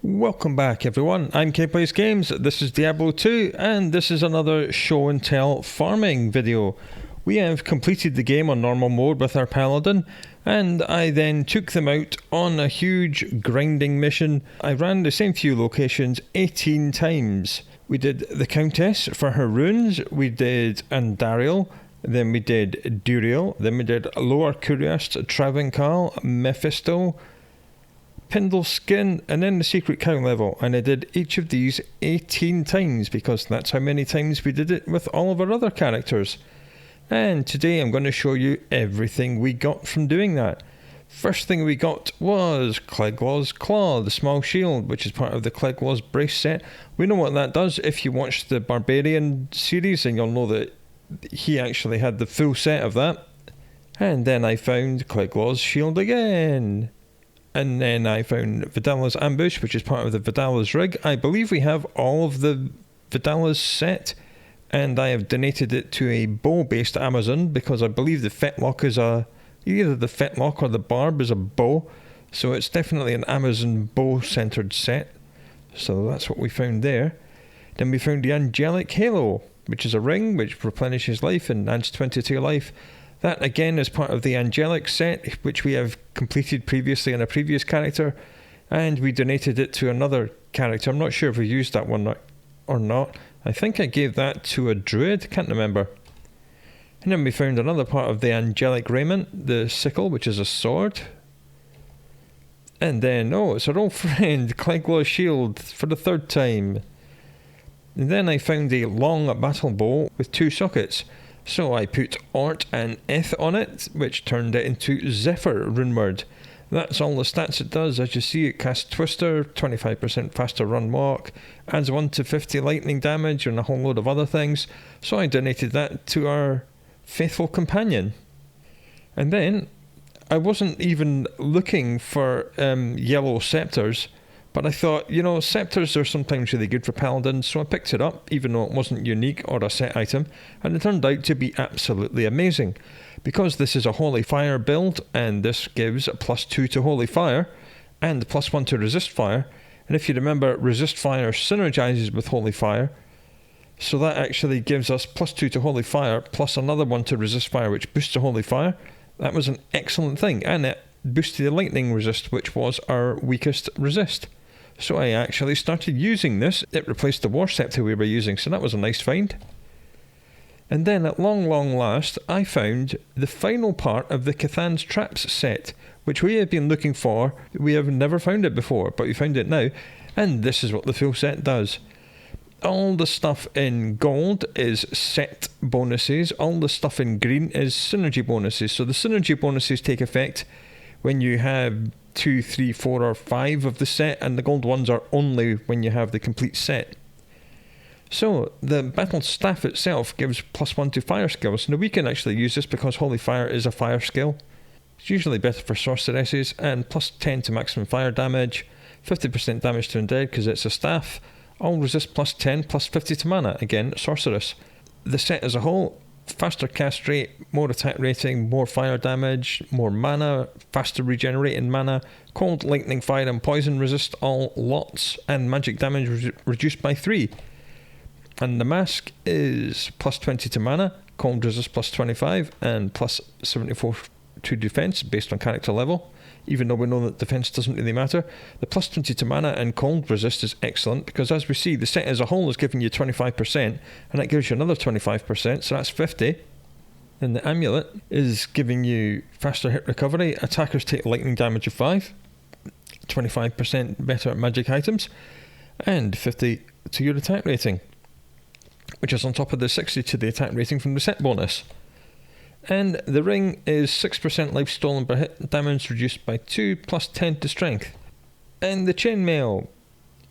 Welcome back everyone, I'm K-Plays Games, this is Diablo 2 and this is another show and tell farming video. We have completed the game on normal mode with our Paladin and I then took them out on a huge grinding mission. I ran the same few locations 18 times. We did the Countess for her runes, we did Andariel, then we did Duriel, then we did Lower Kuriast, Travancal, Mephisto, Pindleskin, and then the secret cow level, and I did each of these 18 times because that's how many times we did it with all of our other characters. And today I'm going to show you everything we got from doing that. First thing we got was Cleglaw's Claw, the small shield, which is part of the Cleglaw's Brace set. We know what that does if you watch the Barbarian series, and you'll know that he actually had the full set of that. And then I found Cleglaw's shield again. And then I found Vidala's Ambush, which is part of the Vidala's Rig. I believe we have all of the Vidala's set, and I have donated it to a bow-based Amazon because I believe the Fetlock is either the Fetlock or the Barb is a bow, so it's definitely an Amazon bow-centered set. So that's what we found there. Then we found the Angelic Halo, which is a ring which replenishes life and adds 20 to your life. That again is part of the Angelic set, which we have completed previously in a previous character, and we donated it to another character. I'm not sure if we used that one or not. I think I gave that to a druid, can't remember. And then we found another part of the Angelic Raiment, the Sickle, which is a sword. And then, it's our old friend, Cleglaw's Shield, for the third time. And then I found a long battle bow with 2 sockets. So I put Ort and Eth on it, which turned it into Zephyr Runeword. That's all the stats it does. As you see, it casts Twister, 25% faster run walk, adds 1 to 50 lightning damage, and a whole load of other things. So I donated that to our faithful companion. And then, I wasn't even looking for yellow scepters, but I thought, scepters are sometimes really good for paladins, so I picked it up, even though it wasn't unique or a set item, and it turned out to be absolutely amazing. Because this is a Holy Fire build, and this gives a +2 to Holy Fire, and +1 to Resist Fire, and if you remember, Resist Fire synergizes with Holy Fire, so that actually gives us +2 to Holy Fire, plus another 1 to Resist Fire, which boosts to Holy Fire. That was an excellent thing, and it boosted the Lightning Resist, which was our weakest resist. So I actually started using this. It replaced the War Scepter we were using, so that was a nice find. And then at long last, I found the final part of the Cathan's Traps set, which we have been looking for. We have never found it before, but we found it now. And this is what the full set does. All the stuff in gold is set bonuses. All the stuff in green is synergy bonuses. So the synergy bonuses take effect when you have 2, 3, 4 or 5 of the set, and the gold ones are only when you have the complete set. So the battle staff itself gives +1 to fire skills. Now we can actually use this because Holy Fire is a fire skill. It's usually better for sorceresses, and +10 to maximum fire damage, 50% damage to undead because it's a staff, all resist +10, +50 to mana, again sorceress. The set as a whole, faster cast rate, more attack rating, more fire damage, more mana, faster regenerating mana, cold, lightning, fire and poison resist all lots, and magic damage reduced by 3. And the mask is +20 to mana, cold resist +25, and +74 to defense based on character level. Even though we know that defense doesn't really matter, the +20 to mana and cold resist is excellent because, as we see, the set as a whole is giving you 25%, and that gives you another 25%, so that's 50. And the amulet is giving you faster hit recovery, attackers take lightning damage of 5, 25% better at magic items, and 50 to your attack rating, which is on top of the 60 to the attack rating from the set bonus. And the ring is 6% life stolen per hit, damage reduced by 2, +10 to strength. And the chainmail,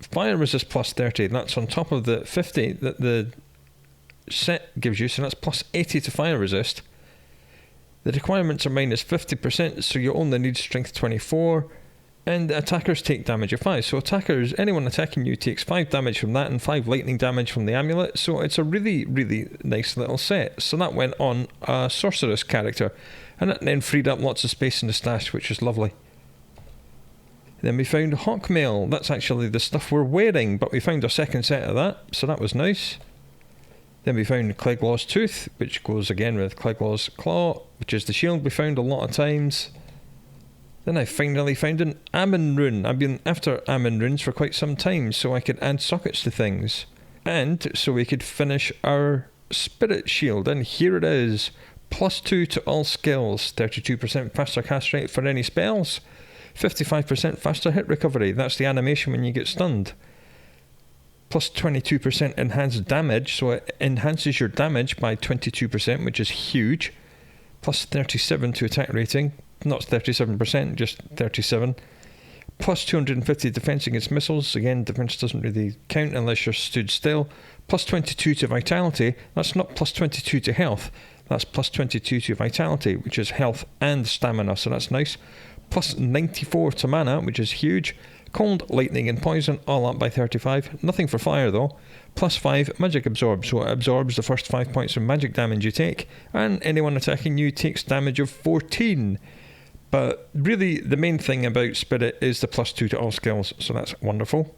fire resist +30, that's on top of the 50 that the set gives you, so that's +80 to fire resist. The requirements are -50%, so you only need strength 24. And attackers take damage of 5. So attackers, anyone attacking you takes 5 damage from that and 5 lightning damage from the amulet. So it's a really, really nice little set. So that went on a sorceress character. And it then freed up lots of space in the stash, which is lovely. Then we found Hawkmail. That's actually the stuff we're wearing, but we found a second set of that, so that was nice. Then we found Cleglaw's Tooth, which goes again with Cleglaw's Claw, which is the shield we found a lot of times. Then I finally found an Ammon rune. I've been after Ammon runes for quite some time, so I could add sockets to things. And so we could finish our Spirit Shield, and here it is. +2 to all skills, 32% faster cast rate for any spells, 55% faster hit recovery, that's the animation when you get stunned. Plus 22% enhanced damage, so it enhances your damage by 22%, which is huge. Plus 37 to attack rating, not 37%, just 37. Plus 250 defense against missiles, again defense doesn't really count unless you're stood still. Plus 22 to vitality, that's not plus 22 to health, that's plus 22 to vitality, which is health and stamina, so that's nice. Plus 94 to mana, which is huge. Cold, lightning and poison, all up by 35. Nothing for fire though. Plus 5 magic absorb, so it absorbs the first 5 points of magic damage you take, and anyone attacking you takes damage of 14. But really, the main thing about Spirit is the +2 to all skills, so that's wonderful.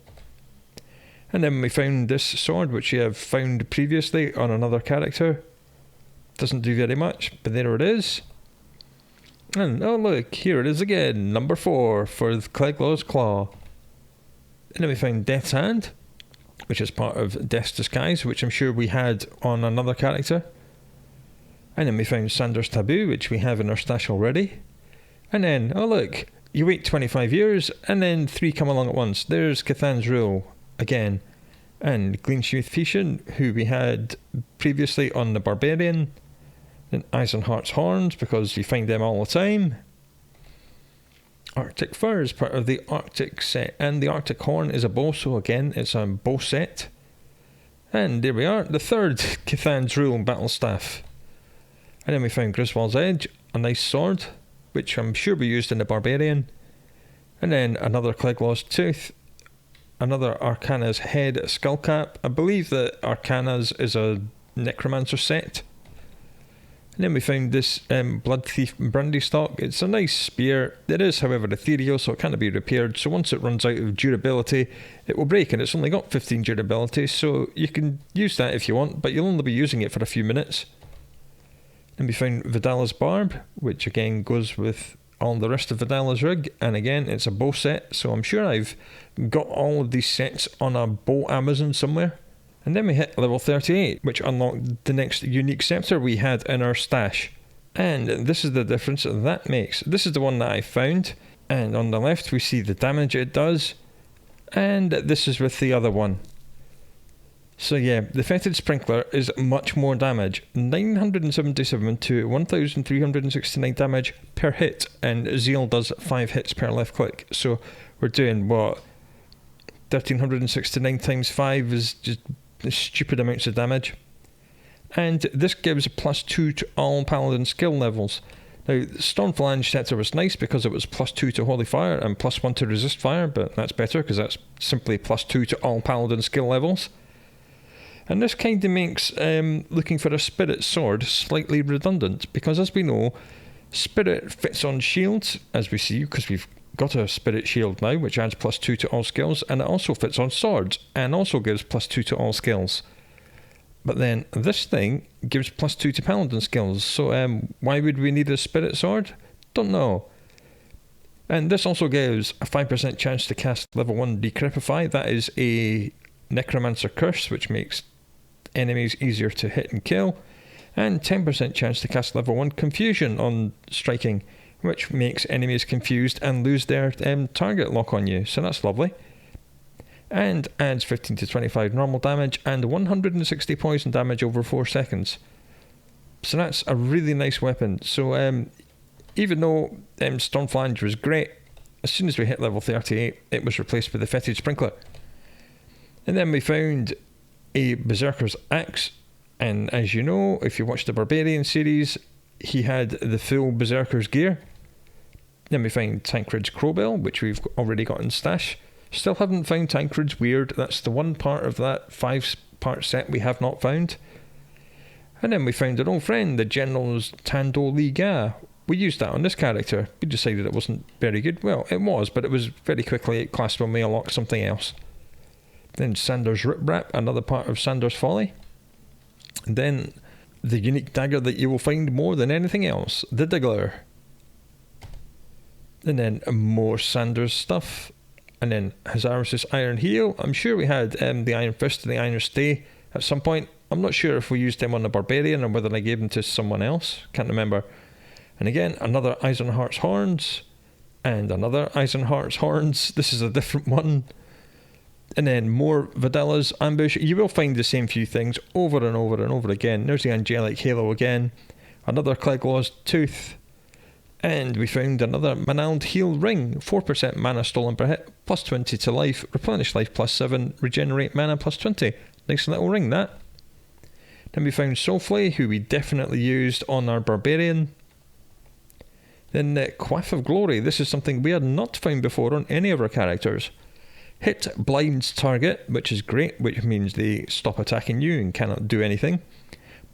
And then we found this sword, which we have found previously on another character. Doesn't do very much, but there it is. And oh look, here it is again, number 4 for Cleglaw's Claw. And then we found Death's Hand, which is part of Death's Disguise, which I'm sure we had on another character. And then we found Sander's Taboo, which we have in our stash already. And then, oh look, you wait 25 years, and then 3 come along at once. There's Cathan's Rule, again. And Gleamsmith Fission, who we had previously on the Barbarian. Then Eisenhart's Horns, because you find them all the time. Arctic Fur is part of the Arctic set, and the Arctic Horn is a bow, so again, it's a bow set. And there we are, the third Cathan's Rule Battle Staff. And then we found Griswold's Edge, a nice sword, which I'm sure we used in the Barbarian. And then another Cleglaw's Tooth, another Arcana's Head Skullcap. I believe that Arcana's is a Necromancer set. And then we found this Blood Thief Brandy Stock. It's a nice spear. It is, however, ethereal, so it can't be repaired. So once it runs out of durability, it will break, and it's only got 15 durability, so you can use that if you want, but you'll only be using it for a few minutes. Then we found Vidala's Barb, which again goes with all the rest of Vidala's rig, and again, it's a bow set, so I'm sure I've got all of these sets on a bow Amazon somewhere. And then we hit level 38, which unlocked the next unique scepter we had in our stash. And this is the difference that makes. This is the one that I found, and on the left we see the damage it does, and this is with the other one. So yeah, the Fetid Sprinkler is much more damage, 977 to 1369 damage per hit, and Zeal does 5 hits per left click. So we're doing what? 1369 times 5 is just stupid amounts of damage. And this gives +2 to all Paladin skill levels. Now, Storm Phalange Scepter was nice because it was +2 to Holy Fire and +1 to Resist Fire, but that's better because that's simply +2 to all Paladin skill levels. And this kind of makes looking for a Spirit Sword slightly redundant, because as we know, Spirit fits on shields, as we see, because we've got a Spirit Shield now, which adds +2 to all skills, and it also fits on swords, and also gives +2 to all skills. But then this thing gives +2 to Paladin skills, so why would we need a Spirit Sword? Don't know. And this also gives a 5% chance to cast level 1 Decrepify. That is a Necromancer Curse, which makes enemies easier to hit and kill, and 10% chance to cast level 1 Confusion on striking, which makes enemies confused and lose their target lock on you, so that's lovely. And adds 15 to 25 normal damage and 160 poison damage over 4 seconds. So that's a really nice weapon. So even though Storm Phalange was great, as soon as we hit level 38, it was replaced with the Fetid Sprinkler. And then we found a Berserker's Axe, and as you know, if you watched the Barbarian series, he had the full Berserker's gear. Then we find Tancred's Crowbell, which we've already got in stash. Still haven't found Tancred's Weird. That's the one part of that 5-part set we have not found. And then we found an old friend, the General's Tando Liga, we used that on this character. We decided it wasn't very good. Well, it was, but it was very quickly classed when we unlocked something else. Then Sanders Rip Rap, another part of Sanders Folly. And then the unique dagger that you will find more than anything else, the Diggler. And then more Sanders stuff. And then Hazaris' Iron Heel. I'm sure we had the Iron Fist and the Iron Stay at some point. I'm not sure if we used them on the Barbarian or whether I gave them to someone else. Can't remember. And again, another Eisenhart's Horns. And another Eisenhart's Horns. This is a different one. And then more Vidilla's Ambush. You will find the same few things over and over and over again. There's the Angelic Halo again. Another Cleglaw's Tooth. And we found another Manald Heal Ring. 4% mana stolen per hit. Plus 20 to life. Replenish life plus 7. Regenerate mana plus 20. Nice little ring, that. Then we found Soulflay, who we definitely used on our Barbarian. Then Quaff of Glory. This is something we had not found before on any of our characters. Hit blinds target, which is great, which means they stop attacking you and cannot do anything.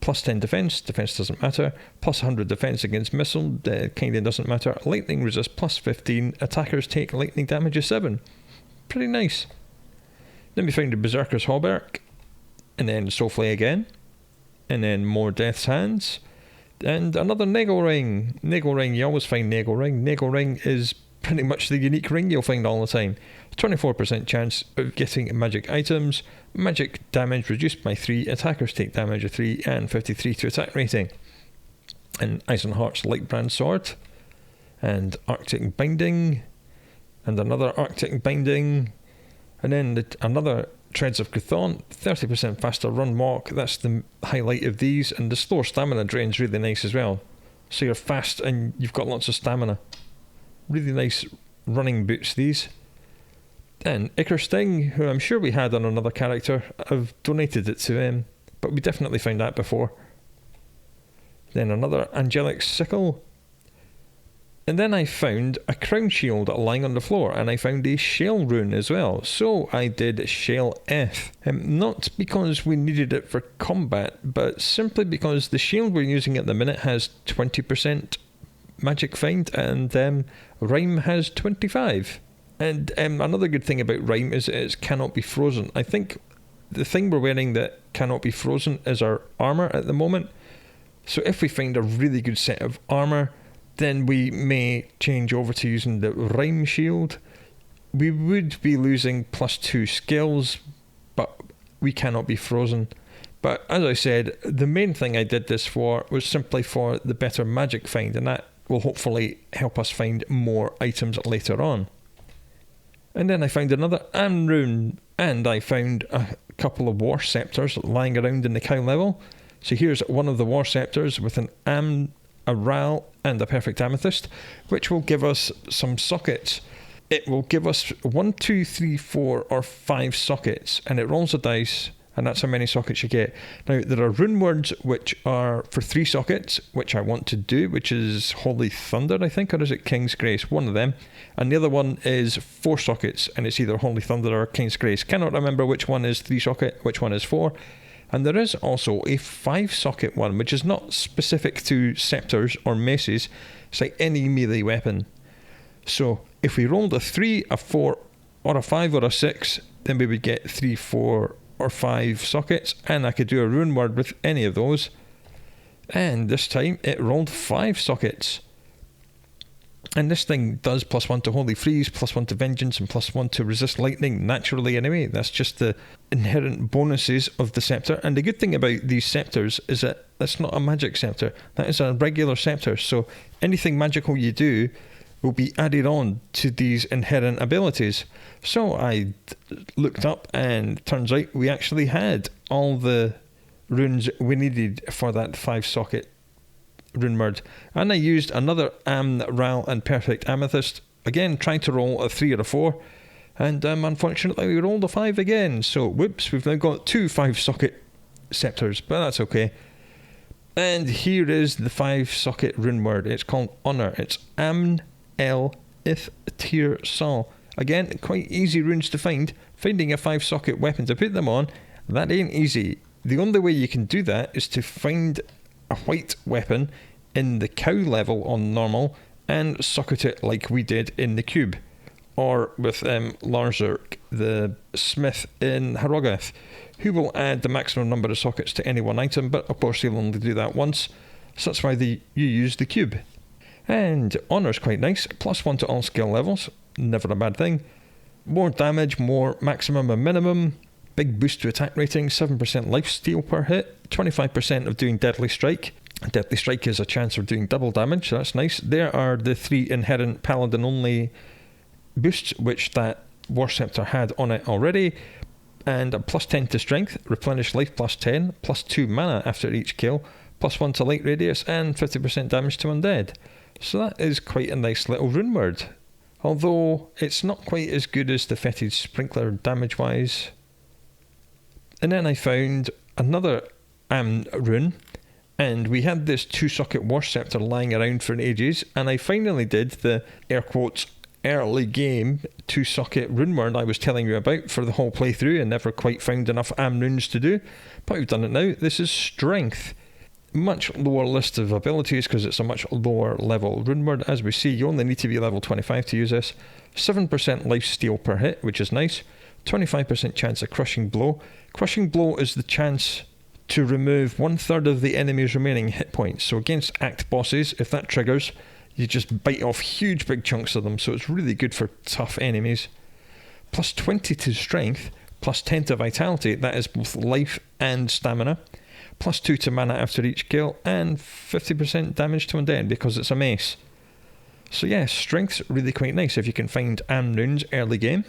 Plus 10 defense doesn't matter. Plus 100 defense against missile, kinda doesn't matter. Lightning resist plus 15, attackers take lightning damage of 7. Pretty nice. Then we found the Berserker's Hauberk, and then Soulflay again, and then more Death's Hands, and another Nagel Ring. Nagel Ring, you always find Nagel Ring. Nagel Ring is pretty much the unique ring you'll find all the time. 24% chance of getting magic items, magic damage reduced by 3, attackers take damage of 3, and 53 to attack rating. And Eisenhart's Lightbrand Sword, and Arctic Binding, and another Arctic Binding, and then another Treads of Cathan, 30% faster run walk. That's the highlight of these, and the slower stamina drain's really nice as well. So you're fast and you've got lots of stamina. Really nice running boots, these. And Ichor Sting, who I'm sure we had on another character. I've donated it to him, but we definitely found that before. Then another Angelic Sickle. And then I found a Crown Shield lying on the floor, and I found a Shale Rune as well. So I did Shale F. Not because we needed it for combat, but simply because the shield we're using at the minute has 20% Magic Find, and Rhyme has 25. And another good thing about Rhyme is it cannot be frozen. I think the thing we're wearing that cannot be frozen is our armour at the moment. So if we find a really good set of armour, then we may change over to using the Rhyme Shield. We would be losing +2 skills, but we cannot be frozen. But as I said, the main thing I did this for was simply for the better Magic Find, and that will hopefully help us find more items later on. And then I found another Am Rune, and I found a couple of War Scepters lying around in the cow level. So here's one of the War Scepters with an Am, a Ral, and a Perfect Amethyst, which will give us some sockets. It will give us 1, 2, 3, 4, or 5 sockets, and it rolls a dice, and that's how many sockets you get. Now, there are runewords which are for 3 sockets, which I want to do, which is Holy Thunder, I think, or is it King's Grace? One of them. And the other one is 4 sockets, and it's either Holy Thunder or King's Grace. Cannot remember which one is 3 socket, which one is 4. And there is also a 5 socket one, which is not specific to scepters or maces. It's like any melee weapon. So if we rolled a 3, a 4, or a 5, or a 6, then we would get 3, 4, or 5 sockets, and I could do a rune word with any of those. And this time it rolled 5 sockets. And this thing does +1 to Holy Freeze, +1 to Vengeance, and +1 to Resist Lightning naturally anyway. That's just the inherent bonuses of the scepter. And the good thing about these scepters is that that's not a magic scepter. That is a regular scepter. So anything magical you do will be added on to these inherent abilities. So I looked up, and turns out we actually had all the runes we needed for that 5 socket rune word. And I used another Am, Ral, and Perfect Amethyst. Again, trying to roll a 3 or a 4. And unfortunately we rolled a 5 again. So whoops, we've now got 2 5 socket scepters, but that's okay. And here is the 5 socket rune word. It's called Honor. It's Amn El Ith Tir Sol. Again, quite easy runes to find. Finding a 5 socket weapon to put them on, that ain't easy. The only way you can do that is to find a white weapon in the cow level on normal and socket it like we did in the cube. Or with Larzerk, the smith in Harrogath, who will add the maximum number of sockets to any one item, but of course he'll only do that once, so that's why you use the cube. And Honour's quite nice, +1 to all skill levels, never a bad thing. More damage, more maximum and minimum, big boost to attack rating, 7% lifesteal per hit, 25% of doing Deadly Strike. Deadly Strike is a chance of doing double damage, so that's nice. There are the 3 inherent Paladin only boosts, which that War Scepter had on it already. And a +10 to strength, replenish life +10, +2 mana after each kill, +1 to light radius, and 50% damage to undead. So that is quite a nice little rune word. Although it's not quite as good as the Fetid Sprinkler damage wise. And then I found another rune, and we had this 2-socket War Scepter lying around for ages, and I finally did the air quotes early game 2-socket rune word I was telling you about for the whole playthrough and never quite found enough runes to do, but we've done it now. This is Strength. Much lower list of abilities because it's a much lower level rune word. As we see, you only need to be level 25 to use this. 7% lifesteal per hit, which is nice. 25% chance of Crushing Blow. Crushing Blow is the chance to remove 1/3 of the enemy's remaining hit points. So against act bosses, if that triggers, you just bite off huge big chunks of them, so it's really good for tough enemies. +20 to strength, +10 to vitality, that is both life and stamina. +2 to mana after each kill, and 50% damage to undead because it's a mace. So yeah, strength's really quite nice if you can find runes early game.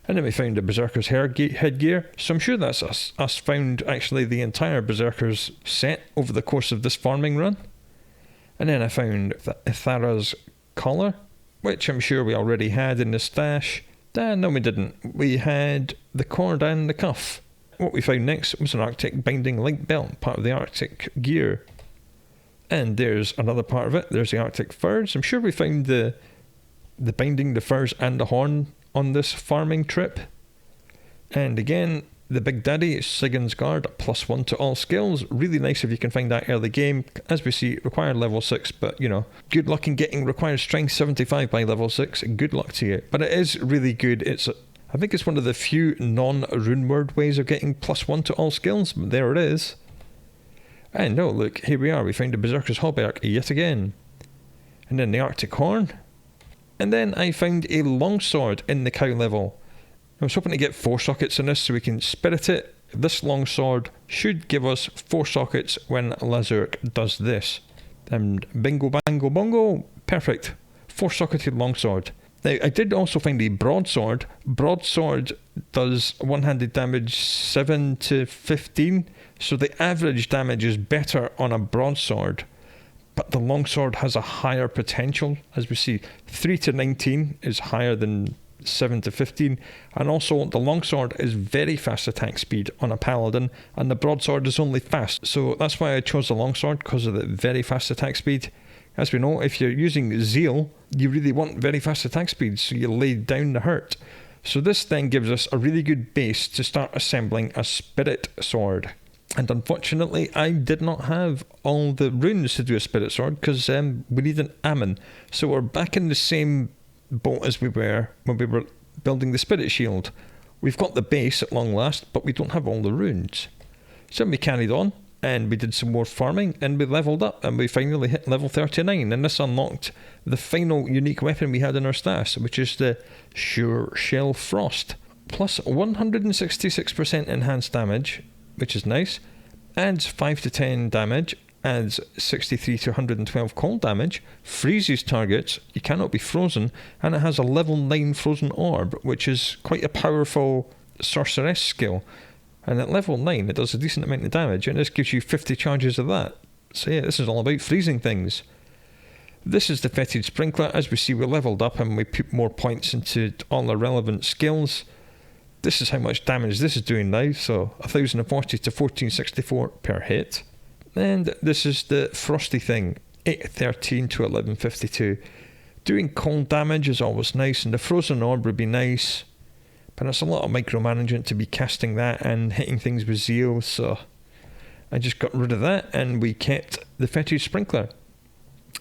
And then we found a Berserker's headgear, so I'm sure that's us found actually the entire Berserker's set over the course of this farming run. And then I found Ithara's collar, which I'm sure we already had in the stash. No, we didn't. We had the cord and the cuff. What we found next was an Arctic binding light belt, part of the Arctic gear. And there's another part of it. There's the Arctic furs. I'm sure we found the binding, the furs and the horn on this farming trip. And again, the Big Daddy, Sigyn's Guard, +1 to all skills. Really nice if you can find that early game. As we see, required level 6, but you know, good luck in getting required strength 75 by level 6. Good luck to you. But it is really good. I think it's one of the few non-rune word ways of getting +1 to all skills. But there it is. And no, look, here we are. We found a Berserker's Hauberk yet again. And then the Arctic Horn. And then I found a longsword in the cow level. I was hoping to get 4 sockets in this so we can spirit it. This longsword should give us 4 sockets when Larzerk does this. And bingo bango bongo, perfect. 4-socketed longsword. Now I did also find a broadsword. Broadsword does one-handed damage 7 to 15, so the average damage is better on a broadsword. But the longsword has a higher potential. As we see, 3 to 19 is higher than 7 to 15, and also the longsword is very fast attack speed on a paladin, and the broadsword is only fast, so that's why I chose the longsword, because of the very fast attack speed. As we know, if you're using Zeal, you really want very fast attack speed, so you lay down the hurt. So this then gives us a really good base to start assembling a spirit sword. And unfortunately, I did not have all the runes to do a spirit sword, because we need an Ammon. So we're back in the same boat as we were when we were building the spirit shield. We've got the base at long last, but we don't have all the runes. So we carried on, and we did some more farming, and we leveled up, and we finally hit level 39, and this unlocked the final unique weapon we had in our stash, which is the Sure Shell Frost. Plus 166% enhanced damage, which is nice, adds 5 to 10 damage, adds 63 to 112 cold damage, freezes targets, you cannot be frozen, and it has a level 9 frozen orb, which is quite a powerful sorceress skill. And at level 9 it does a decent amount of damage, and this gives you 50 charges of that. So yeah, this is all about freezing things. This is the Fetid Sprinkler. As we see, we leveled up and we put more points into all the relevant skills. This is how much damage this is doing now, so 1040 to 1464 per hit. And this is the frosty thing, 813 to 1152. Doing cold damage is always nice, and the frozen orb would be nice, but it's a lot of micromanagement to be casting that and hitting things with zeal, so I just got rid of that, and we kept the Fetid Sprinkler.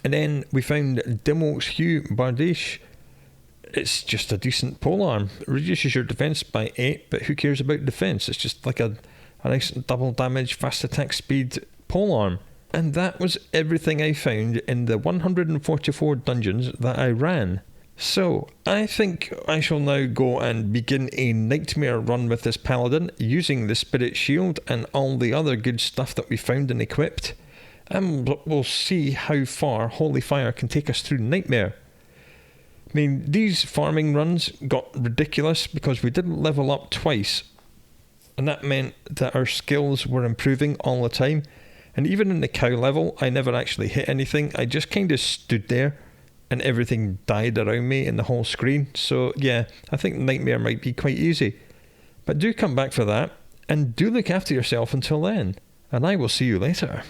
And then we found Dimmock's Hue Bardiche. It's just a decent polearm. It reduces your defense by 8, but who cares about defense? It's just like a nice double damage, fast attack speed polearm. And that was everything I found in the 144 dungeons that I ran. So, I think I shall now go and begin a nightmare run with this Paladin, using the Spirit Shield and all the other good stuff that we found and equipped. And we'll see how far Holy Fire can take us through Nightmare. I mean, these farming runs got ridiculous because we didn't level up twice. And that meant that our skills were improving all the time. And even in the cow level, I never actually hit anything. I just kind of stood there and everything died around me in the whole screen. So yeah, I think Nightmare might be quite easy. But do come back for that, and do look after yourself until then. And I will see you later.